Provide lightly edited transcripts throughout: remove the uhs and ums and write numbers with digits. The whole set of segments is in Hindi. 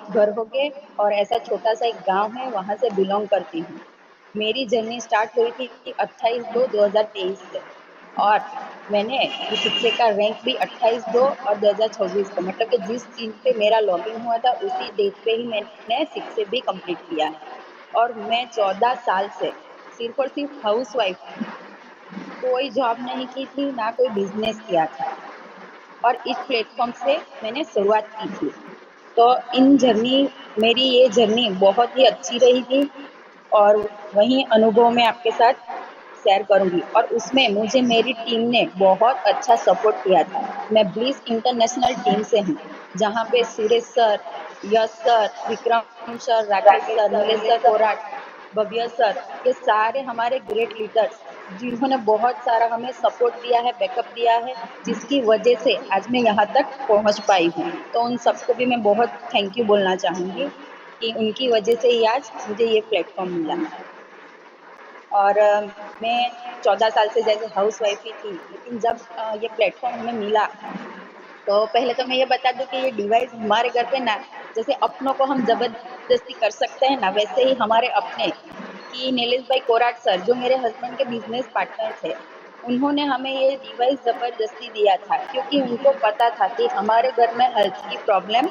घर हो गए और ऐसा छोटा सा एक गांव है, वहां से बिलोंग करती हूँ। मेरी जर्नी स्टार्ट हुई थी 28/2/2023 से, और मैंने ये शिक्षक का रैंक भी 28/2 और 2026 को, मतलब कि जिस दिन पे मेरा लॉगिन हुआ था उसी डेट पे ही मैंने शिक्षक भी कंप्लीट किया है। और मैं 14 साल से सिर्फ और सिर्फ हाउस वाइफ थी, कोई जॉब नहीं की थी, ना कोई बिजनेस किया था, और इस प्लेटफॉर्म से मैंने शुरुआत की थी। तो इन जर्नी मेरी ये जर्नी बहुत ही अच्छी रही थी, और वही अनुभव मैं आपके साथ शेयर करूंगी। और उसमें मुझे मेरी टीम ने बहुत अच्छा सपोर्ट किया था। मैं ब्लिस इंटरनेशनल टीम से हूँ, जहाँ पे Suresh sir, Yash sir, Vikram sir, Rakesh sir, Nilesh sir Korat, Bhavya sir, ये सारे हमारे ग्रेट लीडर्स, जिन्होंने बहुत सारा हमें सपोर्ट दिया है, बैकअप दिया है, जिसकी वजह से आज मैं यहाँ तक पहुँच पाई हूँ। तो उन सबको भी मैं बहुत थैंक यू बोलना चाहूंगी कि उनकी वजह से ही आज मुझे ये प्लेटफॉर्म मिला। और मैं 14 साल से जैसे हाउस वाइफ ही थी, लेकिन जब ये प्लेटफॉर्म हमें मिला, तो पहले तो मैं ये बता दूं कि ये डिवाइस हमारे घर पे ना, जैसे अपनों को हम जबरदस्ती कर सकते हैं ना, वैसे ही हमारे अपने कि नीलेश भाई कोराट सर, जो मेरे हस्बैंड के बिजनेस पार्टनर थे, उन्होंने हमें ये डिवाइस जबरदस्ती दिया था, क्योंकि उनको पता था कि हमारे घर में हेल्थ की प्रॉब्लम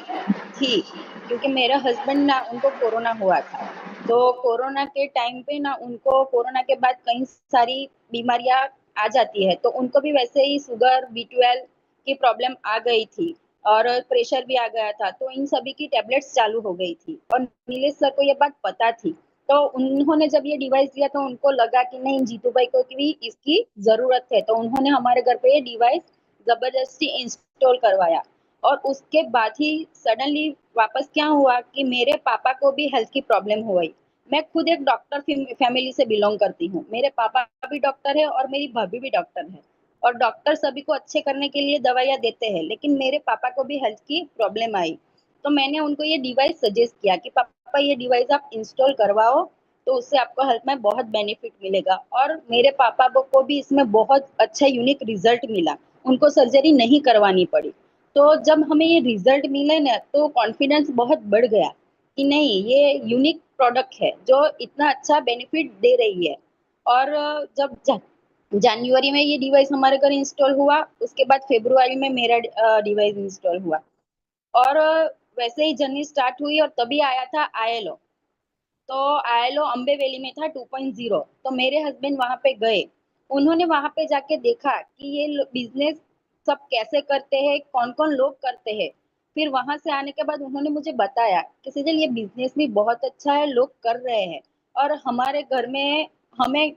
थी। क्योंकि मेरा हस्बैंड ना, उनको कोरोना हुआ था, तो कोरोना के टाइम पे ना, उनको कोरोना के बाद कई सारी बीमारियां आ जाती है, तो उनको भी वैसे ही शुगर, B12 की प्रॉब्लम आ गई थी, और प्रेशर भी आ गया था, तो इन सभी की टेबलेट्स चालू हो गई थी, और नीलेश सर को ये बात पता थी। तो उन्होंने जब ये डिवाइस दिया, तो उनको लगा कि नहीं, जीतू भाई को भी इसकी जरूरत है, तो उन्होंने हमारे घर पे ये डिवाइस जबरदस्ती इंस्टॉल करवाया। और उसके बाद ही सडनली वापस क्या हुआ कि मेरे पापा को भी हेल्थ की प्रॉब्लम हुई। मैं खुद एक डॉक्टर फैमिली से बिलोंग करती हूँ, मेरे पापा भी डॉक्टर है और मेरी भाभी भी डॉक्टर है, और डॉक्टर सभी को अच्छे करने के लिए दवाइयाँ देते हैं, लेकिन मेरे पापा को भी हेल्थ की प्रॉब्लम आई। तो मैंने उनको ये डिवाइस सजेस्ट किया कि पापा, ये डिवाइस आप इंस्टॉल करवाओ, तो उससे आपको हेल्थ में बहुत बेनिफिट मिलेगा। और मेरे पापा को भी इसमें बहुत अच्छा यूनिक रिजल्ट मिला, उनको सर्जरी नहीं करवानी पड़ी। तो जब हमें ये रिजल्ट मिले ना, तो कॉन्फिडेंस बहुत बढ़ गया कि नहीं, ये यूनिक प्रोडक्ट है जो इतना अच्छा बेनिफिट दे रही है। और जब जनवरी में ये डिवाइस हमारे घर इंस्टॉल हुआ, उसके बाद फरवरी में मेरा डिवाइस इंस्टॉल हुआ, और वैसे ही जर्नी स्टार्ट हुई, और तभी आया था ILO। तो ILO अम्बे वैली में था 2.0, तो मेरे हस्बैंड वहां पे गए। उन्होंने वहां पे जाके देखा कि ये बिजनेस सब कैसे करते हैं, कौन कौन लोग करते हैं। फिर वहां से आने के बाद उन्होंने मुझे बताया कि सजल, ये बिजनेस भी बहुत अच्छा है, लोग कर रहे हैं, और हमारे घर में हमें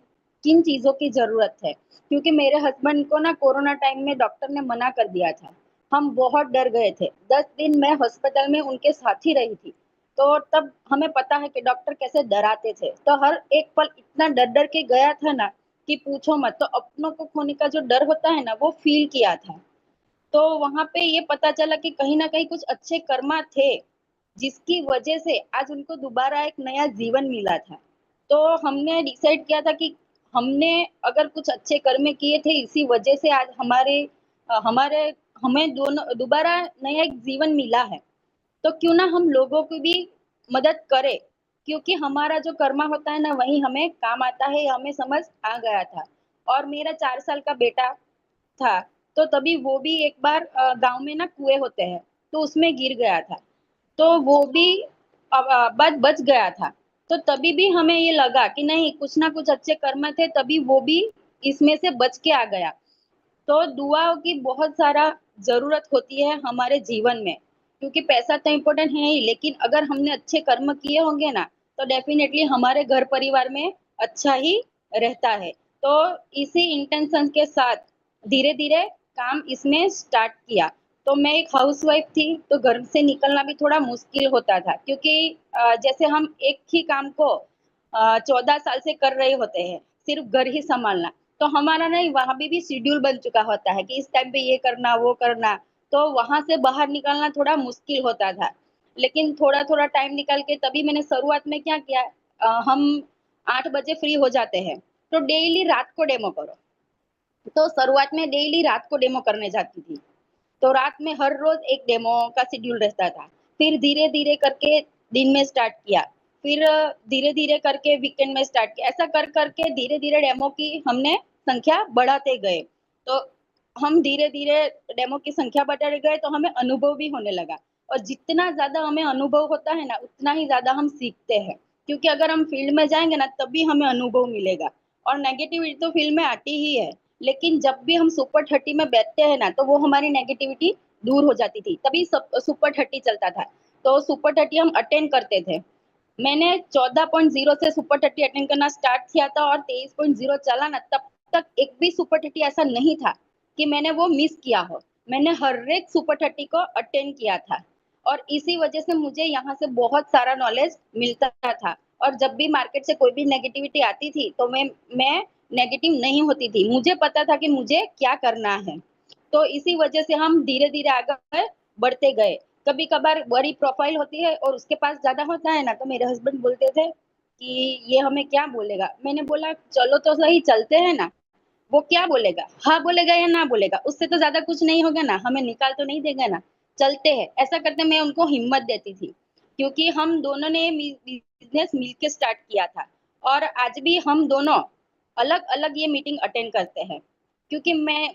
किन चीजों की जरूरत है। क्योंकि मेरे हस्बैंड को ना कोरोना टाइम में डॉक्टर ने मना कर दिया था, हम बहुत डर गए थे, 10 दिन मैं हॉस्पिटल में उनके साथ ही रही थी। तो तब हमें पता है कि डॉक्टर कैसे डराते थे, तो हर एक पल इतना डर डर के गया था ना कि पूछो मत। तो अपनों को खोने का जो डर होता है ना, वो फील किया था। तो वहां पे ये पता चला कि कहीं ना कहीं कुछ अच्छे कर्मा थे, जिसकी वजह से आज उनको दोबारा एक नया जीवन मिला था। तो हमने डिसाइड किया था कि हमने अगर कुछ अच्छे कर्म किए थे, इसी वजह से आज हमारे हमें दोनों दोबारा नया एक जीवन मिला है, तो क्यों ना हम लोगों की भी मदद करें। क्योंकि हमारा जो कर्मा होता है ना, वही हमें काम आता है, हमें समझ आ गया था। और मेरा 4 साल का बेटा था, तो तभी वो भी एक बार गांव में ना कुएं होते हैं, तो उसमें गिर गया था, तो वो भी बच गया था। तो तभी भी हमें ये लगा कि नहीं, कुछ ना कुछ अच्छे कर्म थे, तभी वो भी इसमें से बच के आ गया। तो दुआओं की बहुत सारा जरूरत होती है हमारे जीवन में, क्योंकि पैसा तो इम्पोर्टेंट है ही, लेकिन अगर हमने अच्छे कर्म किए होंगे ना, तो डेफिनेटली हमारे घर परिवार में अच्छा ही रहता है। तो इसी इंटेंशन के साथ धीरे धीरे काम इसमें स्टार्ट किया। तो मैं एक हाउस वाइफ थी, तो घर से निकलना भी थोड़ा मुश्किल होता था, क्योंकि जैसे हम एक ही काम को 14 साल से कर रहे होते हैं, सिर्फ घर ही संभालना, तो हमारा नहीं, वहां भी शेड्यूल बन चुका होता है कि इस टाइम पे ये करना, वो करना। तो वहां से बाहर निकलना थोड़ा मुश्किल होता था। लेकिन थोड़ा थोड़ा टाइम निकाल के तभी मैंने शुरुआत में क्या किया, हम 8 बजे फ्री हो जाते हैं, तो डेली रात को डेमो करो। तो शुरुआत में डेली रात को डेमो करने जाती थी, तो रात में हर रोज एक डेमो का शेड्यूल रहता था। फिर धीरे धीरे करके दिन में स्टार्ट किया, फिर धीरे धीरे करके वीकेंड में स्टार्ट किया। ऐसा कर करके धीरे धीरे डेमो की हमने संख्या बढ़ाते गए। तो हम धीरे धीरे डेमो की संख्या बढ़ाते गए तो हमें अनुभव भी होने लगा। और जितना ज्यादा हमें अनुभव होता है ना, उतना ही ज्यादा हम सीखते हैं। क्योंकि अगर हम फील्ड में जाएंगे ना, तभी हमें अनुभव मिलेगा। और नेगेटिविटी तो फील्ड में आती ही है, लेकिन जब भी हम सुपर 30 में बैठते हैं ना, तो वो हमारी नेगेटिविटी दूर हो जाती थी। तभी सुपर 30 चलता था। तो सुपर 30 हम अटेंड करते थे। मैंने 14.0 से सुपर 30 अटेंड करना स्टार्ट किया था, और 23.0 चला ना, तब तक एक भी सुपर 30 ऐसा नहीं था कि मैंने वो मिस किया हो। मैंने हर एक सुपर 30 को अटेंड किया था। और इसी वजह से मुझे यहाँ से बहुत सारा नॉलेज मिलता था। और जब भी मार्केट से कोई भी नेगेटिविटी आती थी, तो मैं नेगेटिव नहीं होती थी। मुझे पता था कि मुझे क्या करना है। तो इसी वजह से हम धीरे धीरे आगे बढ़ते गए। कभी कभार बड़ी प्रोफाइल होती है और उसके पास ज्यादा होता है ना, तो मेरे हस्बैंड बोलते थे कि ये हमें क्या बोलेगा। मैंने बोला चलो तो सही, चलते हैं ना। वो क्या बोलेगा, हाँ बोलेगा या ना बोलेगा, उससे तो ज्यादा कुछ नहीं होगा ना, हमें निकाल तो नहीं देगा ना। चलते हैं, ऐसा करते मैं उनको हिम्मत देती थी। क्योंकि हम दोनों ने बिजनेस मिलके स्टार्ट किया था। और आज भी हम दोनों अलग अलग ये मीटिंग अटेंड करते हैं। क्योंकि मैं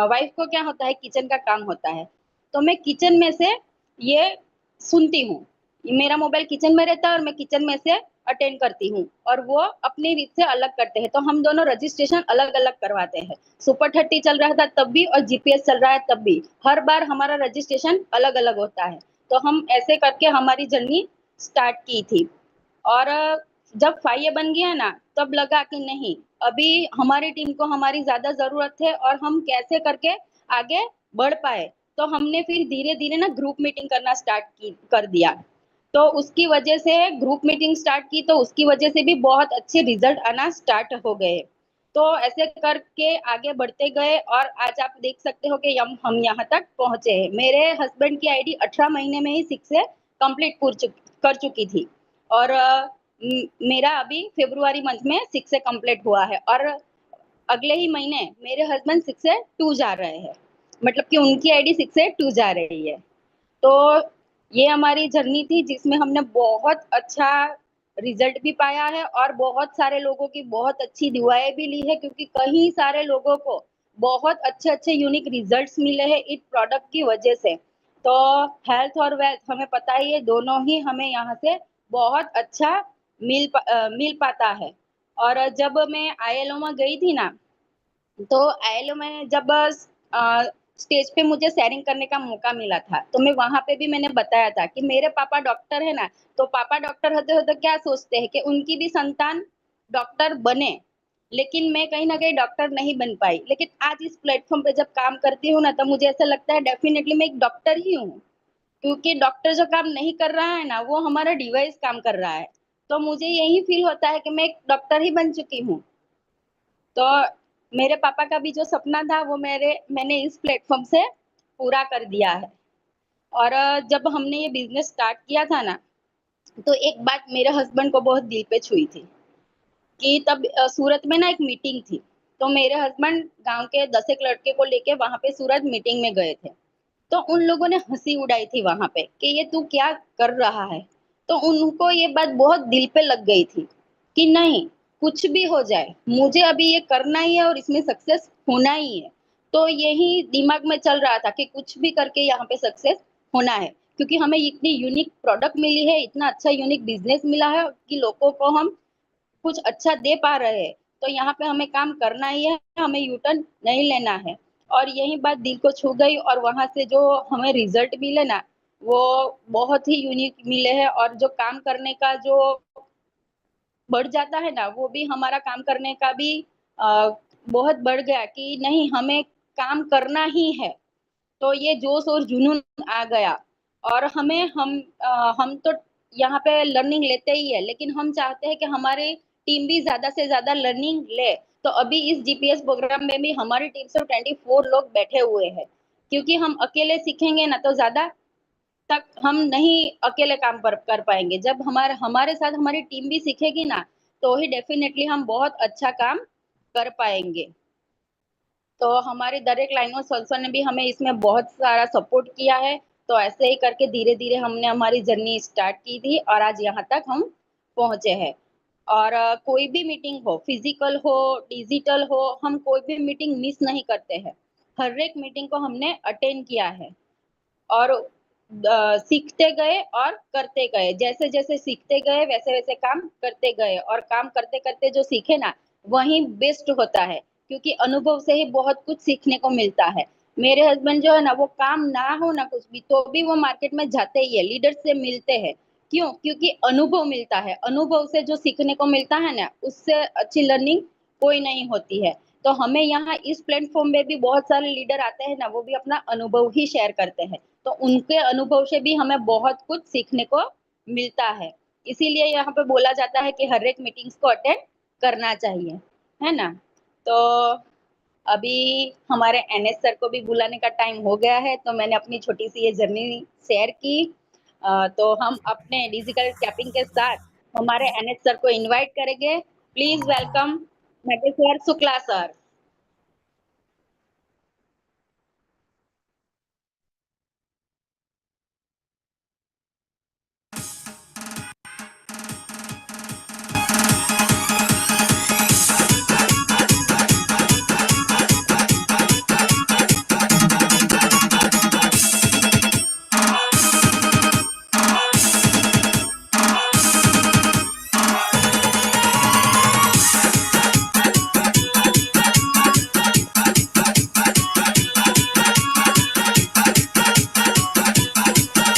वाइफ को क्या होता है, किचन का काम होता है। तो मैं किचन में से ये सुनती हूँ। मेरा मोबाइल किचन में रहता है और मैं किचन में से अटेंड करती हूँ। और वो अपनी रीत से अलग करते हैं, तो हम दोनों रजिस्ट्रेशन अलग अलग करवाते हैं। सुपर 30 चल रहा था तब भी, और जीपीएस चल रहा है तब भी, हर बार हमारा रजिस्ट्रेशन अलग अलग होता है। तो हम ऐसे करके हमारी जर्नी स्टार्ट की थी। और जब फाइए बन गया ना, तब लगा कि नहीं, अभी हमारी टीम को हमारी ज्यादा जरूरत है, और हम कैसे करके आगे बढ़ पाए। तो हमने फिर धीरे धीरे ना ग्रुप मीटिंग करना स्टार्ट की कर दिया। तो उसकी वजह से ग्रुप मीटिंग स्टार्ट की, तो उसकी वजह से भी बहुत अच्छे रिजल्ट आना स्टार्ट हो गए। तो ऐसे करके आगे बढ़ते गए, और आज आप देख सकते हो कि हम यहाँ तक पहुंचे हैं। मेरे हस्बैंड की आईडी 18 महीने में ही 6 से कंप्लीट कर चुकी थी। और मेरा अभी फेब्रुआरी मंथ में 6 से कंप्लीट हुआ है। और अगले ही महीने मेरे हस्बैंड 6 से 2 जा रहे हैं। मतलब कि उनकी आईडी 6 से 2 जा रही है। तो ये हमारी जर्नी थी, जिसमें हमने बहुत अच्छा रिजल्ट भी पाया है, और बहुत सारे लोगों की बहुत अच्छी दुआएं भी ली है। क्योंकि कई सारे लोगों को बहुत अच्छे अच्छे यूनिक रिजल्ट्स मिले हैं इस प्रोडक्ट की वजह से। तो हेल्थ और वेल्थ हमें पता ही है, दोनों ही हमें यहाँ से बहुत अच्छा मिल पाता है। और जब मैं आईएलओ में गई थी ना, तो आईएलओ में जब स्टेज पे मुझे शेयरिंग करने का मौका मिला था, तो मैं वहां पे भी मैंने बताया था कि मेरे पापा डॉक्टर है ना। तो पापा डॉक्टर होते होते क्या सोचते हैं कि उनकी भी संतान डॉक्टर बने। लेकिन मैं कहीं ना कहीं डॉक्टर नहीं बन पाई। लेकिन आज इस प्लेटफॉर्म पे जब काम करती हूँ ना, तो मुझे ऐसा लगता है डेफिनेटली मैं एक डॉक्टर ही हूँ। क्योंकि डॉक्टर जो काम नहीं कर रहा है ना, वो हमारा डिवाइस काम कर रहा है। तो मुझे यही फील होता है कि मैं एक डॉक्टर ही बन चुकी हूँ। तो मेरे पापा का भी जो सपना था, वो मैंने इस प्लेटफॉर्म से पूरा कर दिया है। और जब हमने ये बिजनेस स्टार्ट किया था ना, तो एक बात मेरे हस्बैंड को बहुत दिल पे छुई थी। कि तब सूरत में ना एक मीटिंग थी। तो मेरे हस्बैंड गांव के 10 एक लड़के को लेके वहां पे सूरत मीटिंग में गए थे। तो उन लोगों ने हंसी उड़ाई थी वहां पे कि ये तू क्या कर रहा है। तो उनको ये बात बहुत दिल पे लग गई थी कि नहीं, कुछ भी हो जाए, मुझे अभी ये करना ही है और इसमें सक्सेस होना ही है। तो यही दिमाग में चल रहा था कि कुछ भी करके यहाँ पे सक्सेस होना है। क्योंकि हमें इतनी यूनिक प्रोडक्ट मिली है, इतना अच्छा यूनिक बिजनेस मिला है कि लोगों को हम कुछ अच्छा दे पा रहे हैं। तो यहाँ पे हमें काम करना ही है, हमें यूटर्न नहीं लेना है। और यही बात दिल को छू गई, और वहां से जो हमें रिजल्ट मिले ना, वो बहुत ही यूनिक मिले हैं। और जो काम करने का जो बढ़ जाता है ना, वो भी हमारा काम करने का भी बहुत बढ़ गया कि नहीं, हमें काम करना ही है। तो ये जोश और जुनून आ गया। और हम तो यहाँ पे लर्निंग लेते ही है, लेकिन हम चाहते हैं कि हमारी टीम भी ज्यादा से ज्यादा लर्निंग ले। तो अभी इस जीपीएस प्रोग्राम में भी हमारी टीम से 24 लोग बैठे हुए हैं। क्योंकि हम अकेले सीखेंगे ना, तो ज्यादा तक हम नहीं अकेले काम कर पाएंगे। जब हमारे हमारे साथ हमारी टीम भी सीखेगी ना, तो ही डेफिनेटली हम बहुत अच्छा काम कर पाएंगे। तो हमारे दरेक लाइनो सल्सो ने भी हमें इसमें बहुत सारा सपोर्ट किया है। तो ऐसे ही करके धीरे धीरे हमने हमारी जर्नी स्टार्ट की थी और आज यहाँ तक हम पहुंचे हैं। और कोई भी मीटिंग हो, फिजिकल हो, डिजिटल हो, हम कोई भी मीटिंग मिस नहीं करते हैं। हर एक मीटिंग को हमने अटेंड किया है और सीखते गए और करते गए। जैसे जैसे सीखते गए वैसे वैसे काम करते गए, और काम करते करते जो सीखे ना वही बेस्ट होता है, क्योंकि अनुभव से ही बहुत कुछ सीखने को मिलता है। मेरे हस्बैंड जो है ना, वो काम ना हो ना कुछ भी तो भी वो मार्केट में जाते ही है, लीडर से मिलते हैं। क्यों? क्योंकि अनुभव मिलता है। अनुभव से जो सीखने को मिलता है ना, उससे अच्छी लर्निंग कोई नहीं होती है। तो हमें यहाँ इस प्लेटफॉर्म में भी बहुत सारे लीडर आते हैं ना, वो भी अपना अनुभव ही शेयर करते हैं। तो उनके अनुभव से भी हमें बहुत कुछ सीखने को मिलता है। इसीलिए यहाँ पे बोला जाता है कि हर एक मीटिंग्स को अटेंड करना चाहिए, है ना। तो अभी हमारे एनएस सर को भी बुलाने का टाइम हो गया है, तो मैंने अपनी छोटी सी ये जर्नी शेयर की। तो हम अपने डिजिटल कैपिंग के साथ हमारे एनएस सर को इनवाइट करेंगे। Please welcome Nageshwar Shukla sir.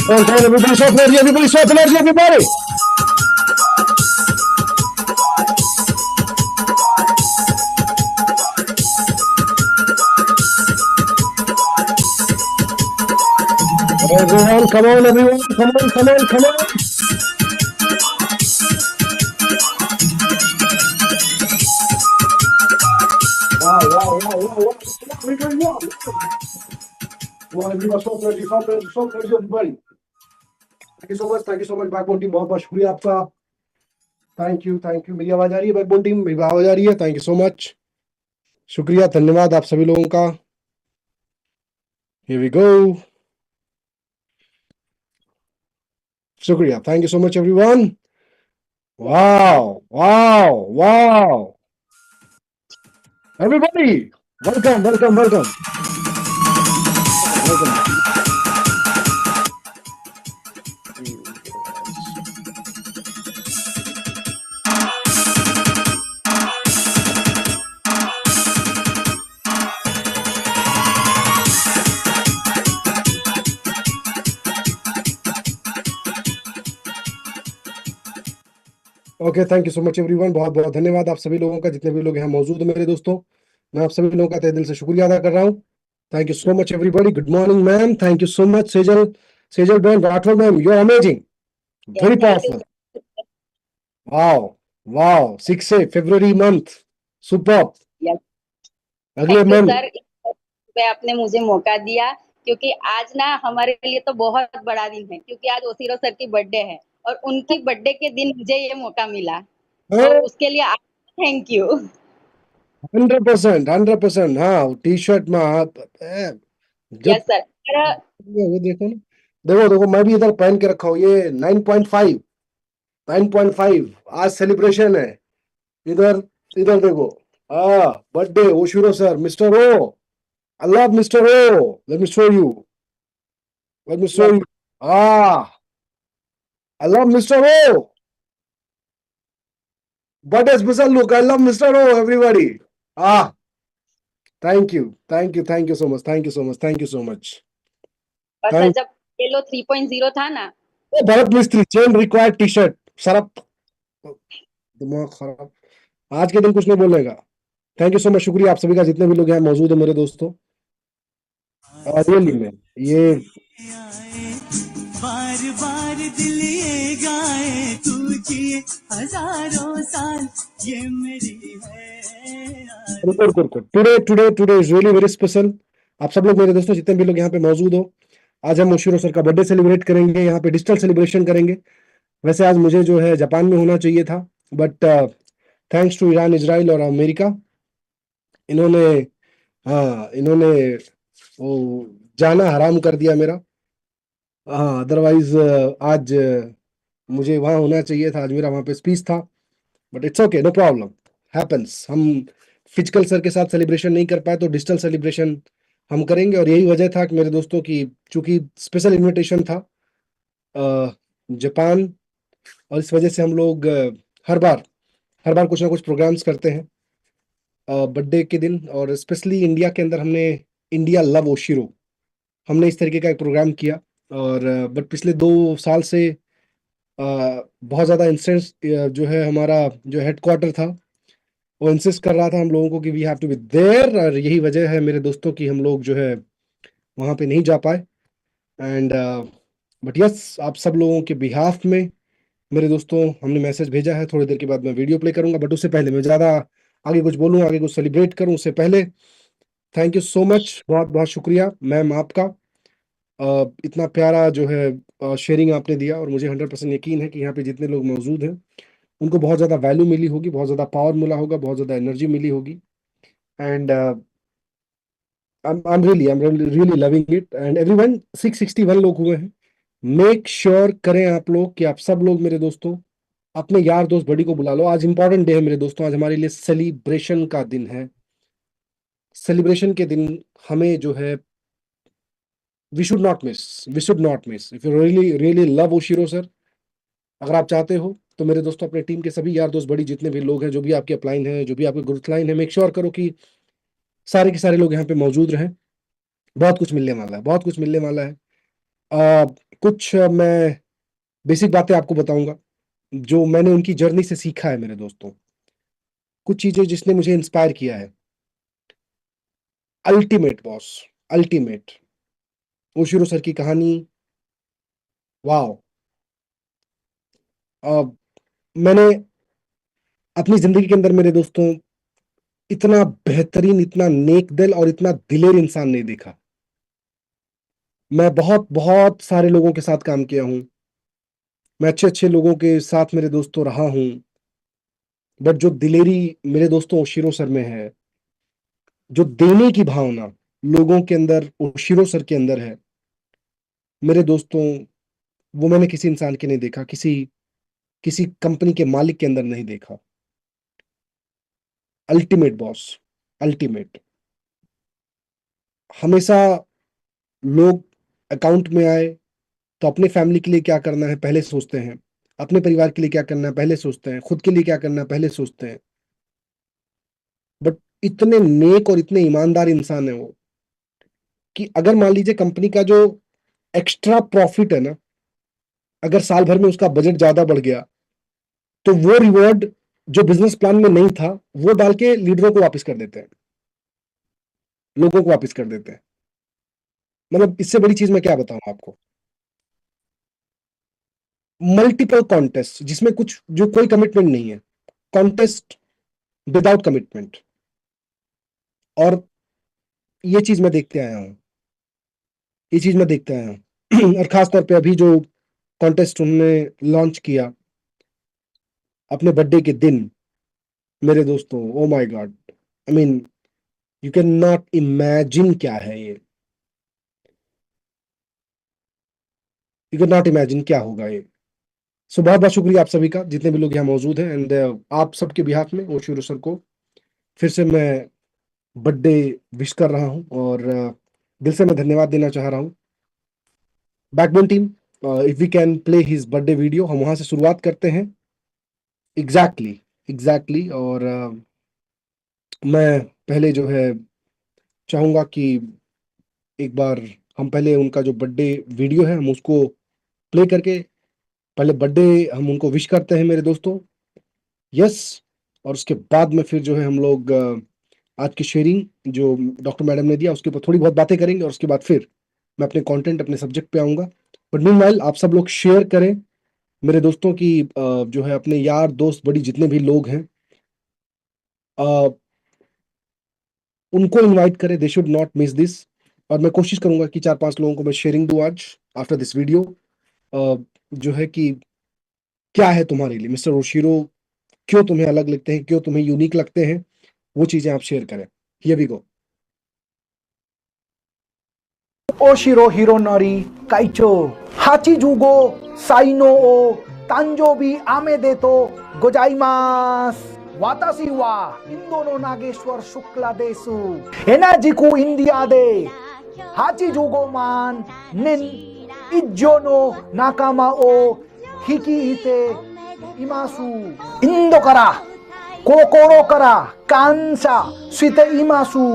Come on, everybody, show energy, everybody, show energy, everybody. Everyone, come on, everyone, come on, come on, come on. Wow. Come on, everyone, show energy, everybody. Thank you so much, backbone team, बहुत बहुत शुक्रिया आपका। Thank you. मेरी आवाज आ रही है बैकबोन टीम? मेरी आवाज आ रही है? थैंक यू सो मच, शुक्रिया, धन्यवाद आप सभी लोगों का। Here we go. शुक्रिया, thank you so much everyone. Wow. Everybody, welcome. Okay, thank you so much everyone, बहुत बहुत धन्यवाद आप सभी लोगों का, जितने भी लोग यहाँ मौजूद हैं मेरे दोस्तों। मैं आप सभी लोगों का तहे दिल से शुक्रिया अदा कर रहा हूँ। Thank you so much everybody. Good morning ma'am, thank you so much. Sejal बहन Rathore ma'am, you are amazing, very powerful. Wow 6 से फरवरी मंथ, सुपर। अगले थैंक यू मैम, सर, आपने मुझे मौका दिया, क्योंकि आज ना हमारे लिए तो बहुत बड़ा दिन है, क्योंकि आज ओसिरो सर की बर्थडे है और उनकी बर्थडे के दिन मुझे ये मौका मिला, तो उसके लिए थैंक यू। 100%। हाँ, टी शर्ट में आप यस जब सर। वो देखो ना, देखो मैं भी इधर पहन के रखा हूँ ये 9.5 आज सेलिब्रेशन है। इधर इधर देखो, birthday Oshiro sir, mister O, I love mister O, let me show you, I love mister O, birthday special look, I love mister O everybody. ah thank you so much. और सर जब येलो 3.0 था ना, भरत मिस्त्री चेन रिक्वायर्ड टी शर्ट, सरप, दिमाग खराब, आज के दिन कुछ नहीं बोलने का। थैंक यू सो मच, शुक्रिया आप सभी का, जितने भी लोग यहाँ मौजूद है मेरे दोस्तों। रियली में ये बार दिल ये गाए, तू जिए हजारों साल, ये मेरी है। Today is really very special. आप सब लोग मेरे दोस्तों, जितने भी लोग यहाँ पे मौजूद हो, आज हम ओशिरो सर का बर्थडे सेलिब्रेट करेंगे, यहाँ पे डिजिटल सेलिब्रेशन करेंगे। वैसे आज मुझे जो है जापान में होना चाहिए था, but thanks to Iran, Israel और अमेरिका, इन्होंने इन्होंने वो जाना हराम कर दिया मेरा। हाँ, अदरवाइज आज मुझे वहाँ होना चाहिए था, आज मेरा वहाँ पे स्पीच था, but it's okay, no problem, happens. हम फिजिकल सर के साथ सेलिब्रेशन नहीं कर पाए तो डिजिटल सेलिब्रेशन हम करेंगे, और यही वजह था कि मेरे दोस्तों की, चूंकि स्पेशल इनविटेशन था जापान, और इस वजह से हम लोग हर बार कुछ ना कुछ प्रोग्राम्स करते हैं बर्थडे के दिन, और स्पेशली इंडिया के अंदर हमने इंडिया लव ओशिरो, हमने इस तरीके का एक प्रोग्राम किया। और बट पिछले 2 साल से बहुत ज़्यादा इंसिडेंट्स, जो है हमारा जो हेडक्वार्टर था वो इंसिस्ट कर रहा था हम लोगों को कि we have to be there, और यही वजह है मेरे दोस्तों की हम लोग जो है वहाँ पे नहीं जा पाए। एंड बट यस, आप सब लोगों के बिहाफ में मेरे दोस्तों हमने मैसेज भेजा है, थोड़ी देर के बाद मैं वीडियो प्ले करूंगा, बट उससे पहले मैं ज़्यादा आगे कुछ बोलूँ, आगे कुछ सेलिब्रेट करूँ उससे पहले, थैंक यू सो मच, बहुत बहुत शुक्रिया मैम आपका। इतना प्यारा जो है शेयरिंग आपने दिया, और मुझे 100% यकीन है कि यहाँ पे जितने लोग मौजूद हैं उनको बहुत ज़्यादा वैल्यू मिली होगी, बहुत ज़्यादा पावर मिला होगा, बहुत ज़्यादा एनर्जी मिली होगी। And I'm really loving it, and everyone, 661 लोग हुए हैं। मेक श्योर करें आप लोग कि आप सब लोग मेरे दोस्तों अपने यार दोस्त बड़ी को बुला लो। आज इंपॉर्टेंट डे है मेरे दोस्तों, आज हमारे लिए सेलिब्रेशन का दिन है। सेलिब्रेशन के दिन हमें जो है, we should not miss if you really really love Oshiro sir. अगर आप चाहते हो तो मेरे दोस्तों अपने टीम के सभी यार दोस्त बड़ी जितने भी लोग हैं, जो भी आपके अपलाइन हैं, जो भी आपके ग्रुप लाइन है, मेक श्योर करो कि सारे के सारे लोग यहाँ पे मौजूद रहें। बहुत कुछ मिलने वाला है, बहुत कुछ मिलने वाला है। अ, कुछ मैं बेसिक बातें आपको बताऊंगा जो मैंने उनकी जर्नी से सीखा है मेरे दोस्तों, कुछ चीजें जिसने मुझे इंस्पायर किया है। अल्टीमेट बॉस, अल्टीमेट ओशिरो सर की कहानी, वाओ। मैंने अपनी जिंदगी के अंदर मेरे दोस्तों इतना बेहतरीन, इतना नेक दिल और इतना दिलेर इंसान नहीं देखा। मैं बहुत बहुत सारे लोगों के साथ काम किया हूँ, मैं अच्छे अच्छे लोगों के साथ मेरे दोस्तों रहा हूँ, बट जो दिलेरी मेरे दोस्तों ओशिरो सर में है, जो देने की भावना लोगों के अंदर ओशिरो सर के अंदर है मेरे दोस्तों, वो मैंने किसी इंसान के नहीं देखा, किसी किसी कंपनी के मालिक के अंदर नहीं देखा। Ultimate boss, ultimate. हमेशा लोग अकाउंट में आए तो अपने फैमिली के लिए क्या करना है पहले सोचते हैं, अपने परिवार के लिए क्या करना है पहले सोचते हैं, खुद के लिए क्या करना है पहले सोचते हैं। बट इतने नेक और इतने ईमानदार इंसान है वो, कि अगर मान लीजिए कंपनी का जो एक्स्ट्रा प्रॉफिट है ना, अगर साल भर में उसका बजट ज्यादा बढ़ गया, तो वो रिवॉर्ड जो बिजनेस प्लान में नहीं था वो डाल के लीडरों को वापस कर देते हैं, लोगों को वापस कर देते हैं। मतलब इससे बड़ी चीज मैं क्या बताऊं आपको। मल्टीपल कॉन्टेस्ट जिसमें कुछ जो कोई कमिटमेंट नहीं है, कॉन्टेस्ट विदाउट कमिटमेंट, और ये चीज मैं देखते आया हूँ, ये चीज मैं देखते आया हूँ। और खास तौर पे अभी जो कॉन्टेस्ट उन्होंने लॉन्च किया अपने बर्थडे के दिन, मेरे दोस्तों, oh my God, I mean you can not imagine क्या है ये, यू कैन नॉट इमेजिन क्या होगा ये। सो बहुत बहुत शुक्रिया आप सभी का, जितने भी लोग यहाँ मौजूद हैं, एंड आप सबके बिहाफ में ओशिरो सर को फिर से मैं बर्थडे विश कर रहा हूँ, और दिल से मैं धन्यवाद देना चाह रहा हूँ। Backbone team, if we can play his birthday video, हम वहां से शुरुआत करते हैं। Exactly exactly. और मैं पहले जो है चाहूंगा कि एक बार हम पहले उनका जो बर्थडे वीडियो है हम उसको प्ले करके पहले बर्थडे हम उनको विश करते हैं मेरे दोस्तों। यस। और उसके बाद में फिर जो है हम लोग आज की शेयरिंग जो डॉक्टर मैडम ने दिया उसके ऊपर थोड़ी बहुत बातें करेंगे, और उसके बाद फिर मैं अपने कंटेंट, अपने सब्जेक्ट पे आऊंगा। बट मीनवाइल आप सब लोग शेयर करें मेरे दोस्तों की, जो है अपने यार दोस्त बड़ी जितने भी लोग हैं अ, उनको इनवाइट करें, they should not miss this. और मैं कोशिश करूंगा कि 4-5 लोगों को मैं शेयरिंग दूं आज आफ्टर दिस वीडियो, जो है कि क्या है तुम्हारे लिए मिस्टर ओशिरो, क्यों तुम्हें अलग लगते हैं, क्यों तुम्हें यूनिक लगते हैं, वो चीजें आप शेयर करें। Here we go. Oshiro Hironori काइचो हाचिजुगो साइनो ओ तांजोबी आमेदेतो गोजाइमास वातासी वा इंदोनो नागेश्वर शुक्ला देसु एनाजिकु इंडिया दे हाचिजुगो मान निन इज्जोनो नाकामा ओ हिकी इते इमासु इंदो करा कोकोरो करा कांसा स्वीते इमासु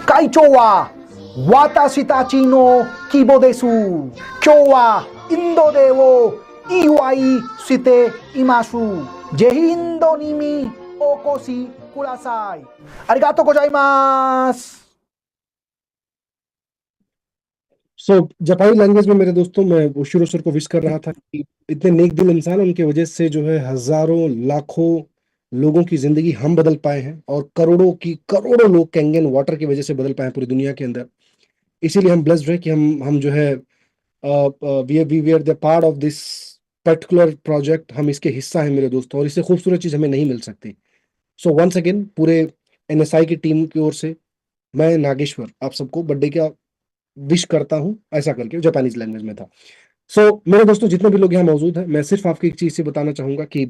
काइचो वा वाताशी ताची नो कीबो देसु क्यों वा इंदो देवो इवाई स्वीते इमासु जेही इंदो नीमी ओकोशी कुरासाई अरिगातो गोजाइमास। जापानी लैंग्वेज में मेरे दोस्तों मैं ओशिरो सर को विश कर रहा था कि इतने नेक दिल इंसान, उनके वजह से जो है हजारों लाखों लोगों की जिंदगी हम बदल पाए हैं और करोड़ों लोग कैंगन वाटर की वजह से बदल पाए हैं पूरी दुनिया के अंदर। इसीलिए हम ब्लेस्ड हैं कि हम जो है we are the part of this particular project. हम इसके हिस्सा हैं मेरे दोस्तों, और इससे खूबसूरत चीज हमें नहीं मिल सकती। सो वंस अगेन पूरे एनएसआई की टीम की ओर से मैं नागेश्वर आप सबको बर्थडे का विश करता हूं, ऐसा करके जापानीज लैंग्वेज में था। मेरे दोस्तों जितने भी लोग यहाँ मौजूद हैं, मैं सिर्फ आपको एक चीज से बताना चाहूंगा कि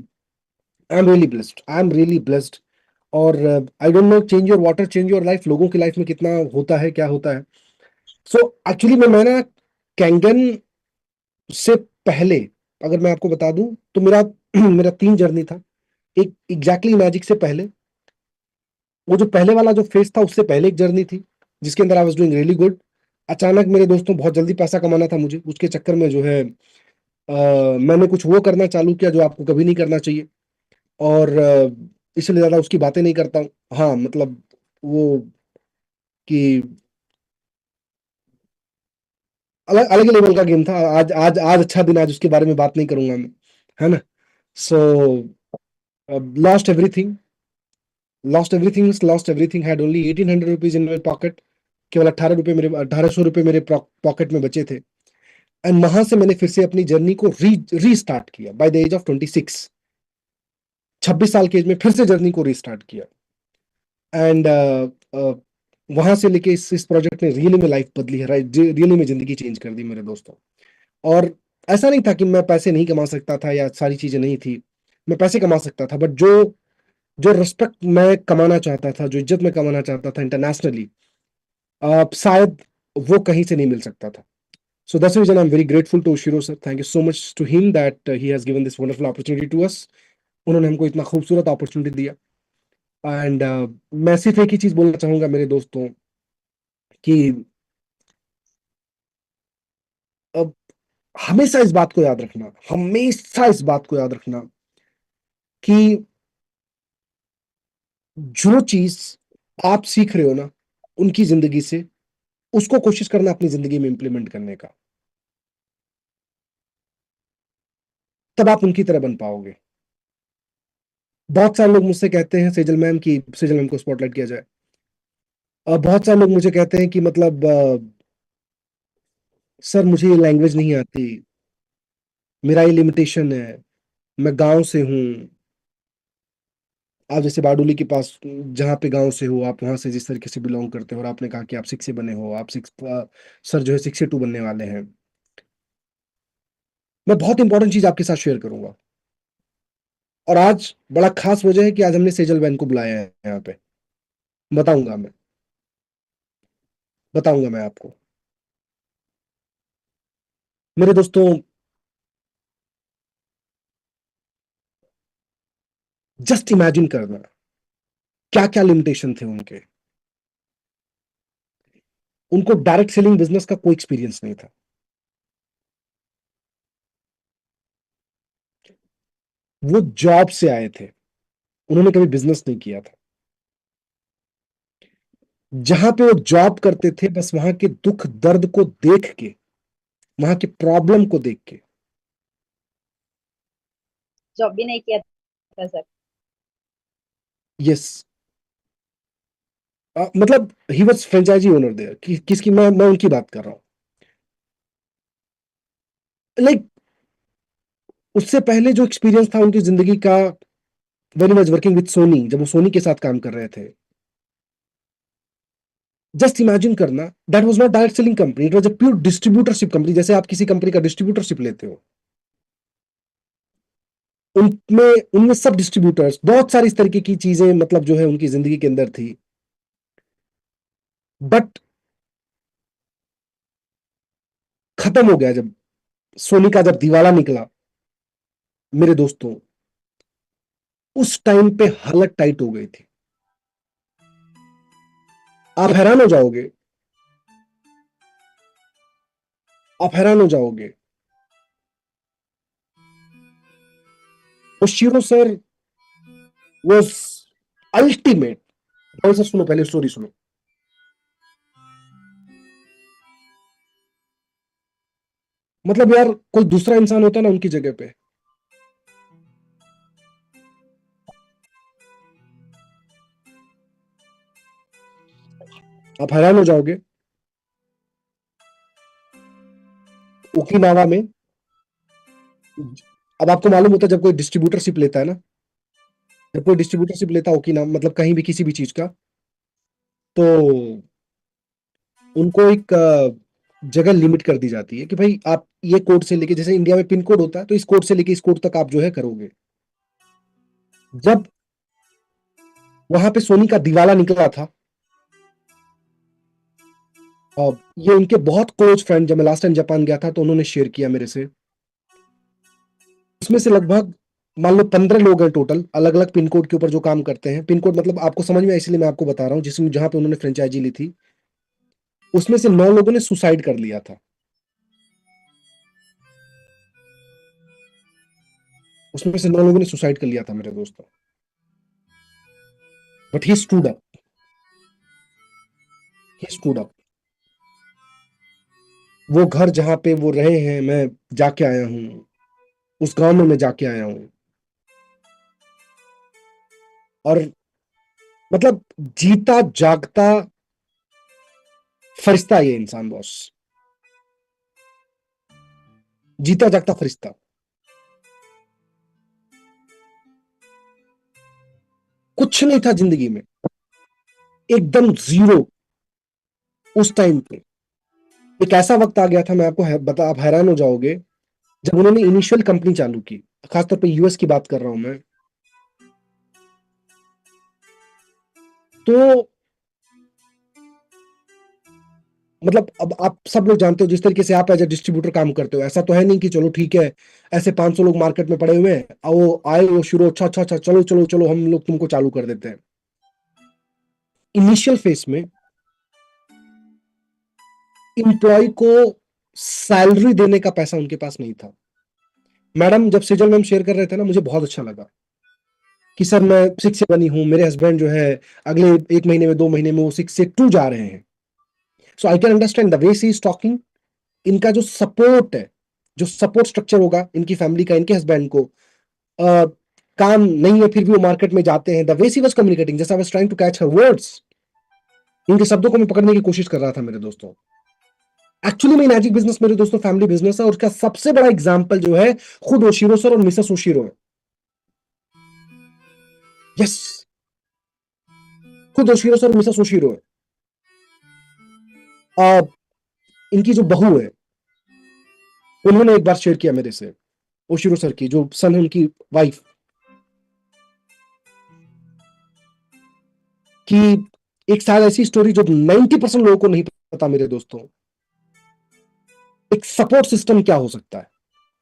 आई एम रियली ब्लेस्ड। और I don't know, change your water change your life, लोगों की लाइफ में कितना होता है, क्या होता है। एक्चुअली मैं ना कैंगन से पहले अगर मैं आपको बता दूं तो मेरा मेरा 3 जर्नी था। एक एग्जैक्टली मैजिक से पहले, वो जो पहले वाला जो फेज था उससे पहले एक जर्नी थी जिसके अंदर I was doing really good. अचानक मेरे दोस्तों बहुत जल्दी पैसा कमाना था मुझे, उसके चक्कर में जो है मैंने कुछ वो करना चालू किया जो आपको कभी नहीं करना चाहिए, और इसलिए ज्यादा उसकी बातें नहीं करता हूँ। हाँ मतलब वो कि अलग अलग लेवल का गेम था। आज आज आज अच्छा दिन, आज उसके बारे में बात नहीं करूंगा मैं, है ना। So lost everything, lost everything, had only 1800 rupees in my pocket. केवल 1800 रुपए मेरे पॉकेट में बचे थे। एंड वहां से मैंने फिर से अपनी जर्नी को रीस्टार्ट किया बाय द एज ऑफ 26। 26 साल की एज में फिर से जर्नी को रीस्टार्ट किया। एंड वहां से लेके इस प्रोजेक्ट ने रियली में लाइफ बदली है, रियली में जिंदगी चेंज कर दी मेरे दोस्तों। और ऐसा नहीं था कि मैं पैसे नहीं कमा सकता था या सारी चीजें नहीं थी, मैं पैसे कमा सकता था, बट जो जो रिस्पेक्ट मैं कमाना चाहता था, जो इज्जत मैं कमाना चाहता था इंटरनेशनली, शायद वो कहीं से नहीं मिल सकता था। So that's the reason I'm very grateful to Oshiro sir. Thank you so much to him that he has given this wonderful opportunity to us. उन्होंने हमको इतना खूबसूरत अपॉर्चुनिटी दिया। एंड मैं सिर्फ एक ही चीज बोलना चाहूंगा मेरे दोस्तों कि अब हमेशा इस बात को याद रखना, हमेशा इस बात को याद रखना कि जो चीज आप सीख रहे हो ना उनकी जिंदगी से, उसको कोशिश करना अपनी जिंदगी में इंप्लीमेंट करने का, तब आप उनकी तरह बन पाओगे। बहुत सारे लोग मुझसे कहते हैं सेजल मैम को स्पॉटलाइट किया जाए। बहुत सारे लोग मुझे कहते हैं कि मतलब सर मुझे ये लैंग्वेज नहीं आती, मेरा ये लिमिटेशन है, मैं गांव से हूँ। आप जैसे बारडोली के पास जहाँ पे गांव से हो, आप वहां से जिस तरीके से बिलोंग करते हो, और आपने कहा कि आप 6 से बने हो, आप 6 सर जो है 6 से 2 बनने वाले हैं। मैं बहुत इंपॉर्टेंट चीज आपके साथ शेयर करूंगा, और आज बड़ा खास वजह है कि आज हमने सेजल बहन को बुलाया है यहाँ पे। बताऊंगा मैं आपको। मेरे दोस्तों जस्ट इमेजिन करना क्या क्या लिमिटेशन थे उनके। उनको डायरेक्ट सेलिंग बिजनेस का कोई एक्सपीरियंस नहीं था। वो जॉब से आए थे, उन्होंने कभी बिजनेस नहीं किया था। जहां पे वो जॉब करते थे, बस वहां के दुख दर्द को देख के, वहां की प्रॉब्लम को देख के। जॉब भी नहीं किया था सर। यस, मतलब he was franchisee owner there. किसकी मैं उनकी बात कर रहा हूं। लाइक उससे पहले जो एक्सपीरियंस था उनकी जिंदगी का, when he was working with Sony, जब वो सोनी के साथ काम कर रहे थे, जस्ट इमेजिन करना, that was not direct selling company, it was a pure distributorship company. जैसे आप किसी कंपनी का डिस्ट्रीब्यूटरशिप लेते हो, उनमें उनमें सब डिस्ट्रीब्यूटर्स, बहुत सारी इस तरीके की चीजें मतलब जो है उनकी जिंदगी के अंदर थी। बट खत्म हो गया जब सोनी का जब दिवाला निकला मेरे दोस्तों, उस टाइम पे हालत टाइट हो गई थी। आप हैरान हो जाओगे, आप हैरान हो जाओगे। ओशिरो सर वाज अल्टीमेट। सर सुनो, पहले स्टोरी सुनो। मतलब यार कोई दूसरा इंसान होता ना उनकी जगह पे, आप हैरान हो जाओगे। ओकिनावा में, अब आपको मालूम होता है जब कोई डिस्ट्रीब्यूटरशिप लेता है ना, जब कोई डिस्ट्रीब्यूटरशिप लेता है ओकिनावा मतलब कहीं भी किसी भी चीज का, तो उनको एक जगह लिमिट कर दी जाती है कि भाई आप ये कोड से लेके, जैसे इंडिया में पिन कोड होता है, तो इस कोड से लेके इस कोड तक आप जो है करोगे। जब वहां पे सोनी का दिवाला निकला था, और ये उनके बहुत क्लोज फ्रेंड, जब मैं लास्ट टाइम जापान गया था तो उन्होंने शेयर किया मेरे से, उसमें से लगभग मान लो 15 लोग हैं टोटल, अलग अलग पिन कोड के ऊपर जो काम करते हैं। पिन कोड मतलब आपको समझ में आए इसलिए मैं आपको बता रहा हूँ, जिसमें जहां पे उन्होंने फ्रेंचाइजी ली थी, उसमें से 9 लोगों ने सुसाइड कर लिया था। उसमें से 9 लोगों ने सुसाइड कर लिया था मेरे दोस्तों। But he stood up, he stood up. वो घर जहां पे वो रहे हैं, मैं जाके आया हूं, उस गांव में मैं जाके आया हूं, और मतलब जीता जागता फरिश्ता ये इंसान बॉस, जीता जागता फरिश्ता। कुछ नहीं था जिंदगी में, एकदम जीरो। उस टाइम पे एक ऐसा वक्त आ गया था, मैं आपको बता, आप हैरान हो जाओगे, जब उन्होंने इनिशियल कंपनी चालू की, खासतौर पे यूएस की बात कर रहा हूं मैं, तो मतलब अब आप सब लोग जानते हो जिस तरीके से आप एज ए डिस्ट्रीब्यूटर काम करते हो, ऐसा तो है नहीं कि चलो ठीक है ऐसे 500 लोग मार्केट में पड़े हुए हैं, वो आए वो शुरू, अच्छा अच्छा अच्छा, चलो चलो चलो हम लोग तुमको चालू कर देते हैं। इनिशियल फेस में इंप्लॉय को सैलरी देने का पैसा उनके पास नहीं था। मैडम जब सेजल मैम शेयर कर रहे थे ना, मुझे बहुत अच्छा लगा कि सर मैं 6 से बनी हूं, मेरे हस्बैंड जो है अगले 1 महीने में 2 महीने में वो 6 से 2 जा रहे हैं। So I can understand the way she is talking. इनका जो सपोर्ट है, जो सपोर्ट स्ट्रक्चर होगा इनकी फैमिली का, इनके हस्बैंड को काम नहीं है फिर भी वो मार्केट में जाते हैं, the way she was communicating, just I was trying to catch her words, इनके शब्दों को मैं पकड़ने की कोशिश कर रहा था मेरे दोस्तों। एक्चुअली में मैजिक बिजनेस मेरे दोस्तों फैमिली बिजनेस है, और उसका सबसे बड़ा एग्जांपल जो है खुद ओशिरो सर और मिसेस ओशिरो है। यस, खुद ओशिरो सर और मिसेस ओशिरो है। इनकी जो बहू है, उन्होंने एक बार शेयर किया मेरे से, ओशिरो सर की जो सन है उनकी वाइफ, कि एक शायद ऐसी स्टोरी जो 90% लोगों को नहीं पता मेरे दोस्तों, एक सपोर्ट सिस्टम क्या हो सकता है।